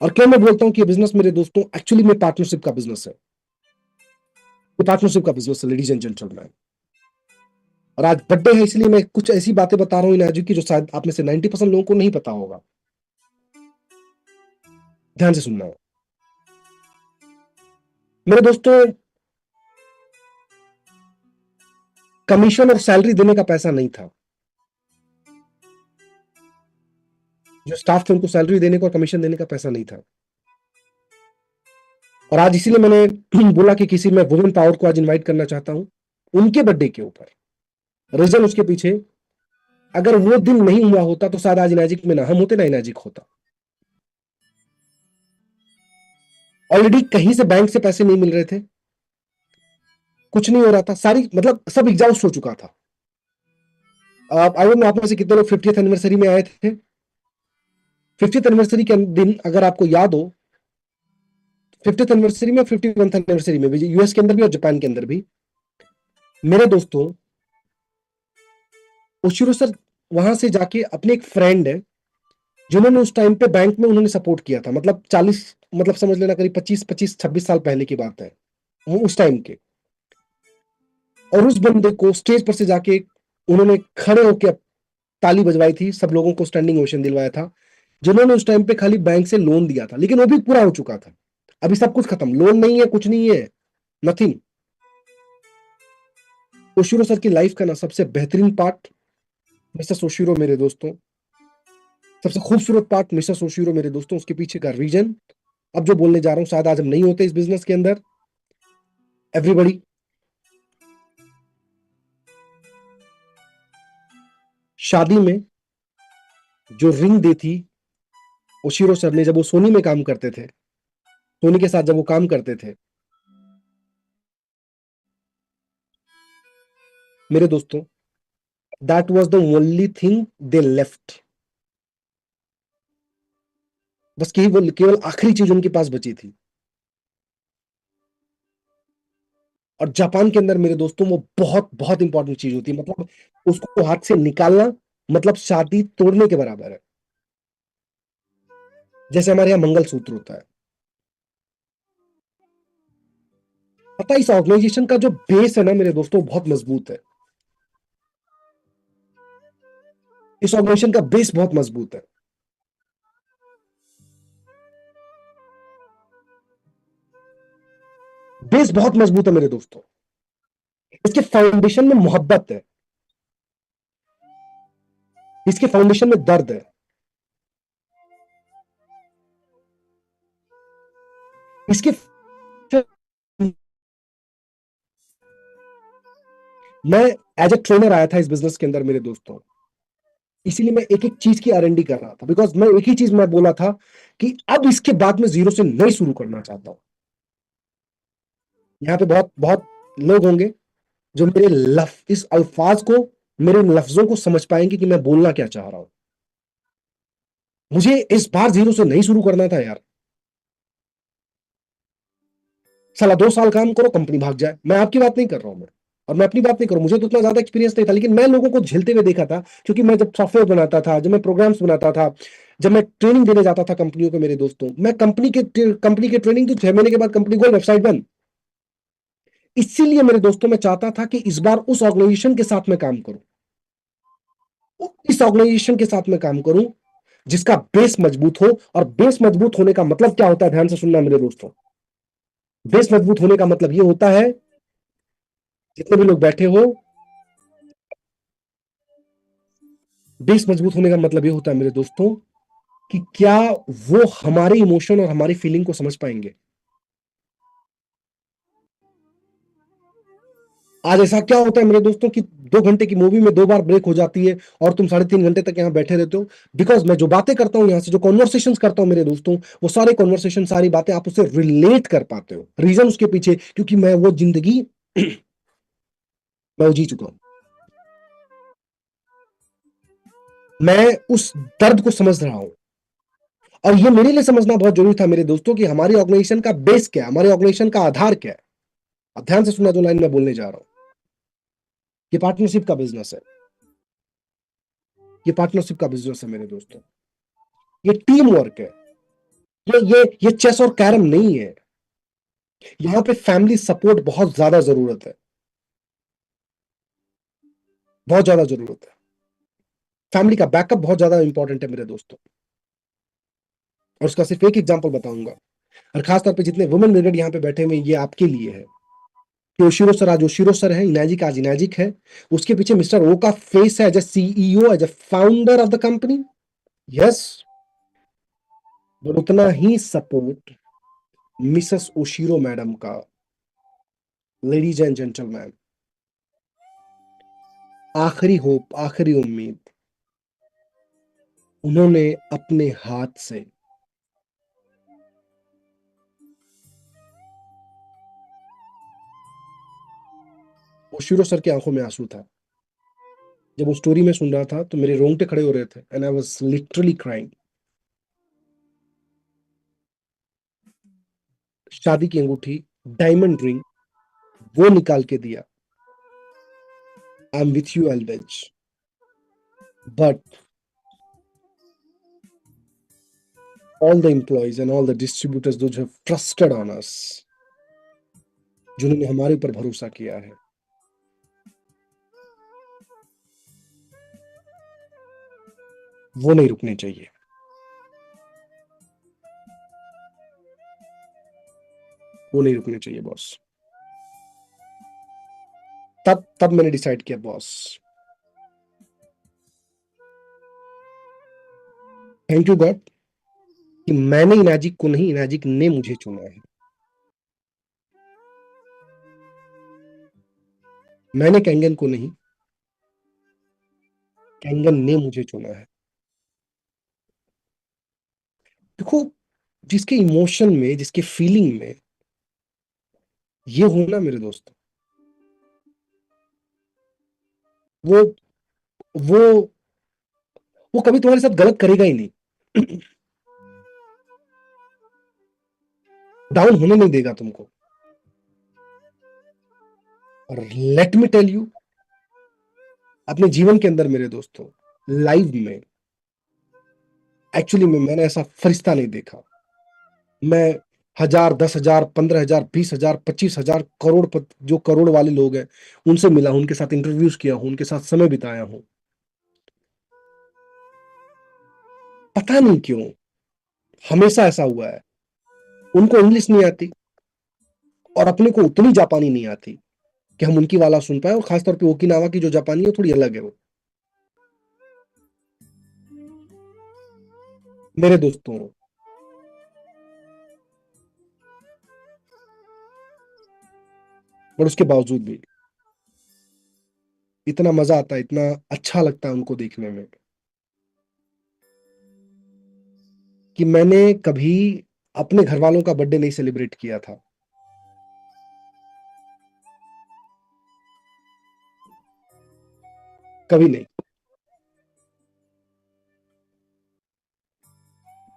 और क्यों मैं बोलता हूं कि ये बिजनेस मेरे दोस्तों एक्चुअली में पार्टनरशिप का बिजनेस है, ये पार्टनरशिप का बिजनेस है लेडीज एंड जेंटलमैन। और आज बर्थडे है इसलिए मैं कुछ ऐसी बातें बता रहा हूं इनाजू की जो शायद आप में से 90% लोगों को नहीं पता होगा। ध्यान से सुनना है मेरे दोस्तों, कमीशन और सैलरी देने का पैसा नहीं था। जो स्टाफ थे उनको सैलरी देने का और कमीशन देने का पैसा नहीं था। और आज इसीलिए मैंने बोला कि किसी मैं वुमेन पावर को आज इनवाइट करना चाहता हूं उनके बर्थडे के ऊपर। रीजन उसके पीछे, अगर वो दिन नहीं हुआ होता तो शायद आज इनाजिक में ना हम होते ना इनाजिक होता। ऑलरेडी कहीं से बैंक से पैसे नहीं मिल रहे थे, कुछ नहीं हो रहा था, सारी मतलब सब एग्जॉस्ट हो चुका था। आई डोंट नो आप में से कितने लोग 50th एनिवर्सरी में आए थे। 50th एनिवर्सरी के दिन अगर आपको याद हो, 50th एनिवर्सरी में, 51st एनिवर्सरी में भी, यूएस के अंदर भी और जापान के अंदर भी, मेरे दोस्तों, ओशिरो सर वहां से जाके अपने एक फ्रेंड है जिन्होंने उस टाइम पे बैंक में उन्होंने सपोर्ट किया था, मतलब 40, मतलब समझ लेना करीब 25-26 साल पहले की बात है वो उस टाइम के। और उस बंदे को स्टेज पर से जाके उन्होंने खड़े होकर ताली बजवाई थी, सब लोगों को स्टैंडिंग ओवेशन दिलवाया था, जिन्होंने उस टाइम पे खाली बैंक से लोन दिया था, लेकिन वो भी पूरा हो चुका था। अभी सब कुछ खत्म, लोन नहीं है, कुछ नहीं है, नथिंग। ओशिरो सर की लाइफ का ना सबसे बेहतरीन पार्ट मिस्टर ओशिरो मेरे दोस्तों, सबसे खूबसूरत पार्ट मिस्टर ओशिरो मेरे दोस्तों, उसके पीछे का रीजन अब जो बोलने जा रहा हूं शायद आज हम नहीं होते इस बिजनेस के अंदर। एवरीबॉडी, शादी में जो रिंग दी थी ओशिरो सर ने, जब वो सोनी में काम करते थे, सोनी के साथ जब वो काम करते थे, मेरे दोस्तों, that was the only thing they left. बस केवल आखिरी चीज उनके पास बची थी। और जापान के अंदर मेरे दोस्तों वो बहुत बहुत इंपॉर्टेंट चीज होती है, मतलब उसको हाथ से निकालना मतलब शादी तोड़ने के बराबर है। जैसे हमारे यहाँ मंगलसूत्र होता है। पता है इस ऑर्गेनाइजेशन का जो बेस है ना मेरे दोस्तों बहुत मजबूत है। इस ऑर्गेनाइजेशन का बेस बहुत मजबूत है। बेस बहुत मजबूत है मेरे दोस्तों। इसके फाउंडेशन में मोहब्बत है, इसके फाउंडेशन में दर्द है, इसके। मैं एज ए ट्रेनर आया था इस बिजनेस के अंदर मेरे दोस्तों, इसीलिए मैं एक एक चीज की आर&डी कर रहा था, बिकॉज मैं एक ही चीज मैं बोला था कि अब इसके बाद मैं जीरो से नहीं शुरू करना चाहता हूं। यहाँ पे बहुत बहुत लोग होंगे जो मेरे इस अल्फाज को, मेरे इन लफ्जों को समझ पाएंगे कि मैं बोलना क्या चाह रहा हूं। मुझे इस बार जीरो से नहीं शुरू करना था यार। साला 2 साल काम करो कंपनी भाग जाए, मैं आपकी बात नहीं कर रहा हूं मैं, और मैं अपनी बात नहीं करूं, मुझे तो उतना ज्यादा एक्सपीरियंस नहीं था, लेकिन मैं लोगों को झेलते हुए देखा था, क्योंकि मैं जब सॉफ्टवेयर बनाता था, जब मैं प्रोग्राम्स बनाता था, जब मैं ट्रेनिंग देने जाता था कंपनियों को मेरे दोस्तों, मैं कंपनी के ट्रेनिंग तो 6 महीने के बाद कंपनी को वेबसाइट बंद। इसीलिए मेरे दोस्तों मैं चाहता था कि इस बार उस ऑर्गेनाइजेशन के साथ मैं काम करूं, इस ऑर्गेनाइजेशन के साथ मैं काम करूं जिसका बेस मजबूत हो। और बेस मजबूत होने का मतलब क्या होता है, ध्यान से सुनना मेरे दोस्तों। बेस मजबूत होने का मतलब यह होता है, जितने भी लोग बैठे हो, बेस मजबूत होने का मतलब यह होता है मेरे दोस्तों कि क्या वो हमारे इमोशन और हमारी फीलिंग को समझ पाएंगे। आज ऐसा क्या होता है मेरे दोस्तों कि 2 घंटे की मूवी में 2 बार ब्रेक हो जाती है और तुम 3.5 घंटे तक यहाँ बैठे रहते हो, बिकॉज मैं जो बातें करता हूँ यहाँ से, जो कॉन्वर्सेशन करता हूँ मेरे दोस्तों, वो सारे कॉन्वर्सेशन, सारी बातें आप उससे रिलेट कर पाते हो। रीजन उसके पीछे, क्योंकि मैं वो जिंदगी मैं वो जी चुका हूं। मैं उस दर्द को समझ रहा हूं। और ये मेरे लिए समझना बहुत जरूरी था मेरे दोस्तों कि हमारी ऑर्गेनाइजेशन का बेस क्या है, हमारे ऑर्गेनाइजेशन का आधार क्या है। अब ध्यान से सुनना जो लाइन मैं बोलने जा रहा हूं। ये पार्टनरशिप का बिजनेस है, ये पार्टनरशिप का बिजनेस है मेरे दोस्तों। ये टीम वर्क है। ये चेस और कैरम नहीं है। यहां पे फैमिली सपोर्ट बहुत ज्यादा जरूरत है, बहुत ज्यादा जरूरत है। फैमिली का बैकअप बहुत ज्यादा इंपॉर्टेंट है मेरे दोस्तों। और उसका सिर्फ एक एग्जांपल बताऊंगा, और खासतौर पे जितने वुमेन ब्रिगेड यहाँ पे बैठे हुए ये आपके लिए है। योशिरो सर आज योशिरो सर है, इनाजिक आज इनाजिक है। उसके पीछे मिस्टर ओ का फेस है, as a CEO, as a founder of the company. Yes, और उतना ही सपोर्ट मिसेस ओशिरो मैडम का। लेडीज एंड जेंटलमैन, आखिरी होप, आखिरी उम्मीद, उन्होंने अपने हाथ से ओशिरो सर की आंखों में आंसू था। जब वो स्टोरी में सुन रहा था तो मेरे रोंगटे खड़े हो रहे थे and I was literally crying. शादी की अंगूठी, डायमंड रिंग, वो निकाल के दिया। I am with you Alves, but all the employees and all the distributors those who have trusted on us, जिन्होंने हमारे ऊपर भरोसा किया है, वो नहीं रुकने चाहिए। वो नहीं रुकने चाहिए बॉस। तब मैंने डिसाइड किया बॉस, थैंक यू गॉड कि मैंने इनाजिक को नहीं, इनाजिक ने मुझे चुना है। मैंने कैंगन को नहीं, कैंगन ने मुझे चुना है। देखो, जिसके इमोशन में, जिसके फीलिंग में ये हो ना मेरे दोस्त, वो वो वो कभी तुम्हारे साथ गलत करेगा ही नहीं। डाउन होने नहीं देगा तुमको। और लेट मी टेल यू, अपने जीवन के अंदर मेरे दोस्तों, लाइव में एक्चुअली में मैंने ऐसा फरिश्ता नहीं देखा। मैं 1000, 10,000, 15,000, 20,000, 25,000 जो करोड़ वाले लोग हैं उनसे मिला हूं, उनके साथ इंटरव्यूज किया हूं, उनके साथ समय बिताया हूं। पता नहीं क्यों हमेशा ऐसा हुआ है, उनको इंग्लिश नहीं आती और अपने को उतनी जापानी नहीं आती कि हम उनकी वाला सुन पाए। और खासतौर पे ओकिनावा की जो जापानी है थोड़ी अलग है वो। मेरे दोस्तों, पर उसके बावजूद भी इतना मजा आता है, इतना अच्छा लगता है उनको देखने में, कि मैंने कभी अपने घर वालों का बर्थडे नहीं सेलिब्रेट किया था। कभी नहीं।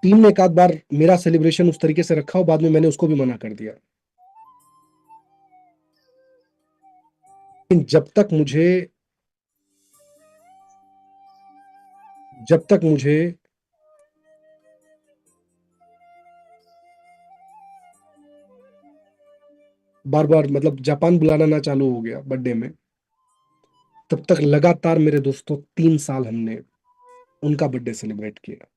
टीम ने एक आध बार मेरा सेलिब्रेशन उस तरीके से रखा हो, बाद में मैंने उसको भी मना कर दिया। लेकिन जब तक मुझे बार बार मतलब जापान बुलाना ना चालू हो गया बर्थडे में, तब तक लगातार मेरे दोस्तों 3 साल हमने उनका बर्थडे सेलिब्रेट किया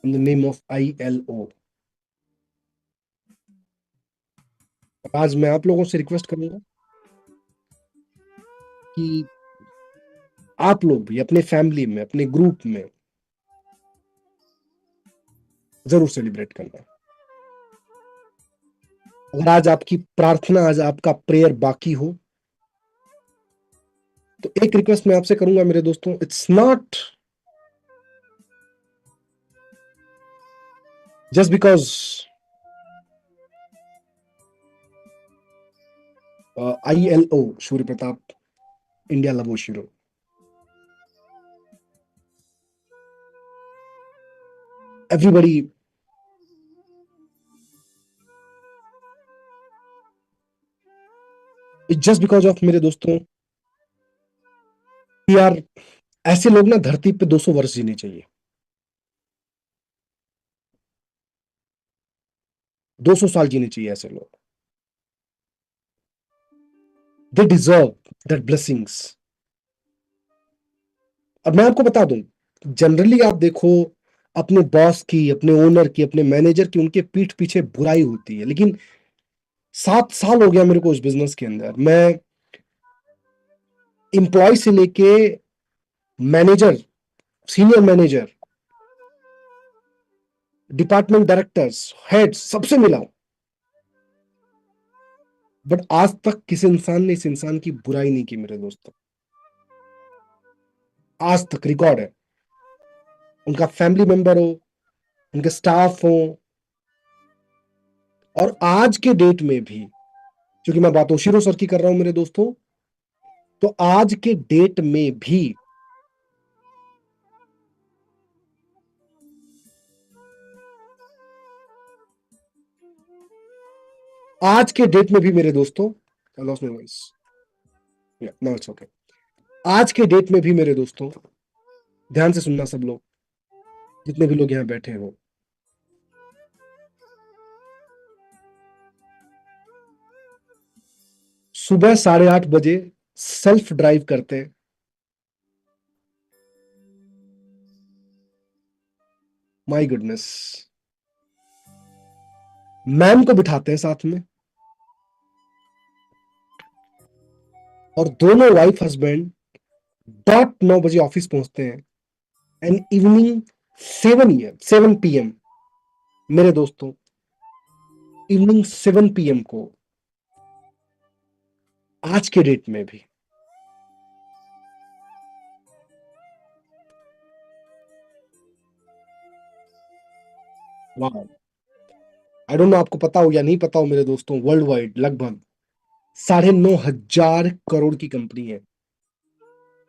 in the name of ILO। आज मैं आप लोगों से रिक्वेस्ट करूंगा कि आप लोग भी अपने फैमिली में, अपने ग्रुप में जरूर सेलिब्रेट करना। अगर आज आपकी प्रार्थना, आज आपका प्रेयर बाकी हो, तो एक रिक्वेस्ट मैं आपसे करूंगा मेरे दोस्तों, it's not just because ILO Surya Pratap India love Oshiro. Everybody, it's just because of मेरे दोस्तों, यार ऐसे लोग ना धरती पे 200 वर्ष जीने चाहिए। 200 साल जीने चाहिए ऐसे लोग। They deserve that blessings. अब मैं आपको बता दूं, जनरली आप देखो अपने बॉस की, अपने ओनर की, अपने मैनेजर की, उनके पीठ पीछे बुराई होती है। लेकिन 7 साल हो गया मेरे को उस बिजनेस के अंदर, मैं एम्प्लॉय से लेके manager, senior manager, department directors, head, सबसे मिला हूं, बट आज तक किसी इंसान ने इस इंसान की बुराई नहीं की मेरे दोस्तों। आज तक रिकॉर्ड है। उनका फैमिली मेंबर हो, उनके स्टाफ हो, और आज के डेट में भी, क्योंकि मैं बात ओशिरो सर की कर रहा हूं मेरे दोस्तों, तो आज के डेट में भी मेरे दोस्तों, I lost my voice. Yeah, now it's okay. आज के डेट में भी मेरे दोस्तों, ध्यान से सुनना सब लोग, जितने भी लोग यहाँ बैठे हो, सुबह 8:30 बजे सेल्फ ड्राइव करते हैं, माय गुडनेस, मैम को बिठाते हैं साथ में, और दोनों वाइफ हस्बैंड डॉट 9 बजे ऑफिस पहुंचते हैं, एंड इवनिंग 7 PM, मेरे दोस्तों, इवनिंग 7 PM को आज के डेट में भी वाह, आई डोंट नो आपको पता हो या नहीं पता हो मेरे दोस्तों, वर्ल्ड वाइड लगभग 9,500 करोड़ की कंपनी है,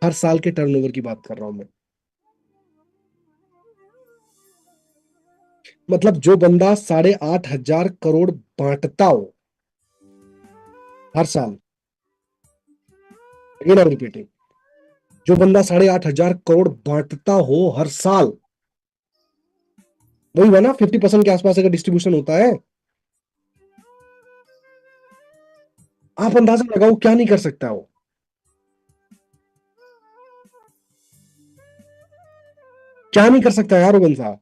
हर साल के टर्नओवर की बात कर रहा हूं मैं। मतलब जो बंदा 8,500 करोड़ बांटता हो हर साल, अगेन आई एम रिपीटिंग, जो बंदा 8,500 करोड़ बांटता हो हर साल, वही हुआ ना 50% के आसपास अगर डिस्ट्रीब्यूशन होता है, आप अंदाजा लगाओ क्या नहीं कर सकता वो। क्या नहीं कर सकता यार वो बंदा।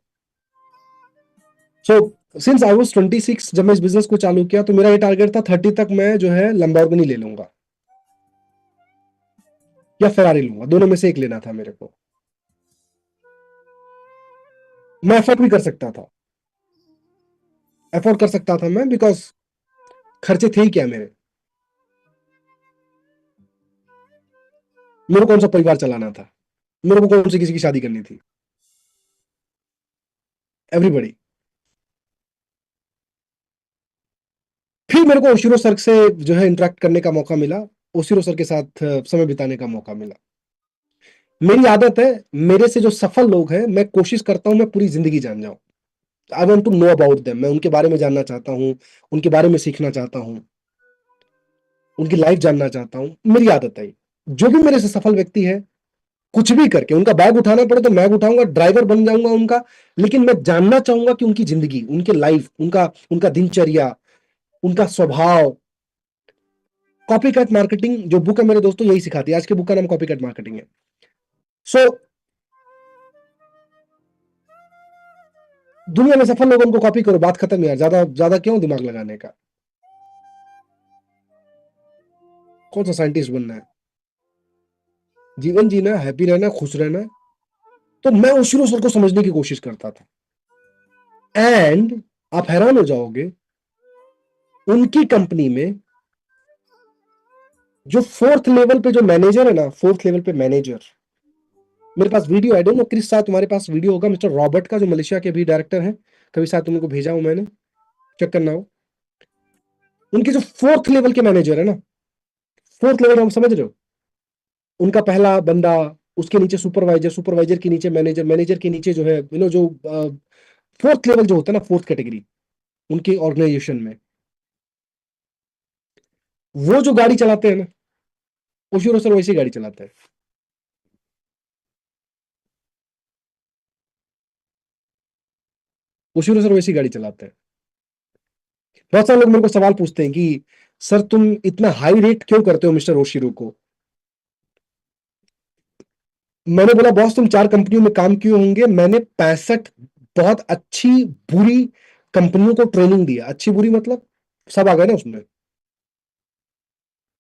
सो सिंस आई वाज 26, जब मैं इस बिजनेस को चालू किया तो मेरा ये टारगेट था 30 तक मैं जो है लंबोर्गिनी ले लूंगा या फेरारी लूंगा, दोनों में से एक लेना था मेरे को। मैं अफोर्ड भी कर सकता था, अफोर्ड कर सकता था मैं, बिकॉज खर्चे थे ही क्या मेरे, मेरे को कौन सा परिवार चलाना था, मेरे को कौन सी किसी की शादी करनी थी, एवरीबडी। फिर मेरे को ओशिरो सर से जो है इंटरेक्ट करने का मौका मिला, ओशिरो सर के साथ समय बिताने का मौका मिला। मेरी आदत है, मेरे से जो सफल लोग हैं मैं कोशिश करता हूं मैं पूरी जिंदगी जान जाऊं, I want to know about them, मैं उनके बारे में जानना चाहता हूं, उनके बारे में सीखना चाहता हूं, उनकी लाइफ जानना चाहता हूं, मेरी आदत है। जो भी मेरे से सफल व्यक्ति है, कुछ भी करके उनका बैग उठाना पड़े तो मैं उठाऊंगा, ड्राइवर बन जाऊंगा उनका, लेकिन मैं जानना चाहूंगा कि उनकी जिंदगी, उनके लाइफ, उनका उनका दिनचर्या, उनका स्वभाव। कॉपीकैट मार्केटिंग जो बुक है मेरे दोस्तों यही सिखाती है, आज की बुक का नाम कॉपीकैट मार्केटिंग है। सो दुनिया में सफल लोगों को कॉपी करो, बात खत्म यार, ज्यादा ज्यादा क्यों दिमाग लगाने का। कौन सा साइंटिस्ट बनना है, जीवन जीना, हैप्पी रहना, खुश रहना। तो मैं ओशिरो सर को समझने की कोशिश करता था, एंड आप हैरान हो जाओगे, उनकी कंपनी में जो 4th लेवल पे जो मैनेजर है ना, 4th लेवल पे मैनेजर, मेरे पास video, I don't know Chris, साथ तुम्हारे पास वीडियो होगा, मिस्टर रॉबर्ट का, जो मलेशिया के भी डायरेक्टर है, कभी साथ तुमको भेजा हूं मैंने, चेक करना हो। उनके जो 4th लेवल के मैनेजर है ना, 4th लेवल हम समझ रहे हो, उनका पहला बंदा, उसके नीचे सुपरवाइजर, सुपरवाइजर के नीचे मैनेजर, मैनेजर के नीचे जो है जो 4th लेवल जो होता है ना, 4th कैटेगरी उनके ऑर्गेनाइजेशन में, वो जो गाड़ी चलाते हैं ना, ओशिरो सर वैसी गाड़ी चलाते हैं। ओशिरो सर वैसी गाड़ी चलाते हैं। बहुत सारे लोग मेरे को सवाल पूछते हैं कि सर तुम इतना हाई रेट क्यों करते हो मिस्टर ओशिरो को। मैंने बोला बॉस तुम 4 कंपनियों में काम किए होंगे, मैंने 65 बहुत अच्छी बुरी कंपनियों को ट्रेनिंग दिया। अच्छी बुरी मतलब सब आ गए ना उसमें,